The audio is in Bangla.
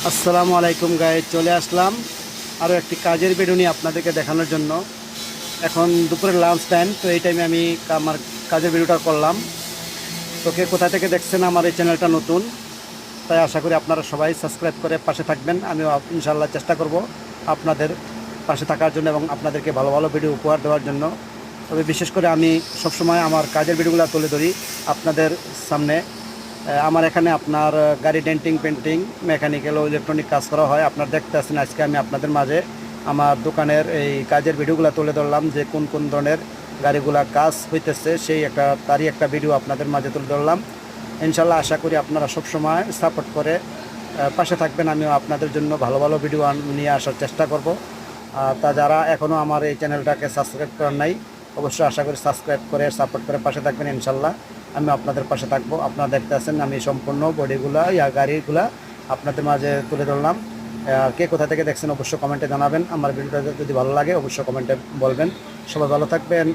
আসসালামু আলাইকুম গাইজ, চলে আসলাম আরও একটি কাজের ভিডিও নিয়ে আপনাদেরকে দেখানোর জন্য। এখন দুপুরের লাঞ্চ টাইম, তো এই টাইমে আমি আমার কাজের ভিডিওটা করলাম। তো কে কোথা থেকে দেখছেন, আমার এই চ্যানেলটা নতুন, তাই আশা করি আপনারা সবাই সাবস্ক্রাইব করে পাশে থাকবেন। আমিও ইনশাল্লাহ চেষ্টা করব আপনাদের পাশে থাকার জন্য এবং আপনাদেরকে ভালো ভালো ভিডিও উপহার দেওয়ার জন্য। তবে বিশেষ করে আমি সবসময় আমার কাজের ভিডিওগুলো তুলে ধরি আপনাদের সামনে। আমার এখানে আপনার গাড়ি ডেন্টিং, পেন্টিং, মেকানিক্যাল ও ইলেকট্রনিক কাজ করা হয়। আপনারা দেখতে আসছেন, আজকে আমি আপনাদের মাঝে আমার দোকানের এই কাজের ভিডিওগুলো তুলে ধরলাম, যে কোন কোন ধরনের গাড়িগুলা কাজ হইতেছে তারই একটা ভিডিও আপনাদের মাঝে তুলে ধরলাম। ইনশাল্লাহ আশা করি আপনারা সবসময় সাপোর্ট করে পাশে থাকবেন। আমিও আপনাদের জন্য ভালো ভালো ভিডিও নিয়ে আসার চেষ্টা করব। তা যারা এখনও আমার এই চ্যানেলটাকে সাবস্ক্রাইব করেন নাই, অবশ্যই আশা করি সাবস্ক্রাইব করে সাপোর্ট করে পাশে থাকবেন। ইনশাল্লাহ আমি আপনাদের পাশে থাকবো। আপনারা দেখতে আছেন আমি সম্পূর্ণ বডিগুলা গাড়িগুলা আপনাদের মাঝে তুলে ধরলাম। আর কে কোথা থেকে দেখছেন অবশ্যই কমেন্টে জানাবেন। আমার ভিডিওটা যদি ভালো লাগে অবশ্যই কমেন্টে বলবেন। সবাই ভালো থাকবেন,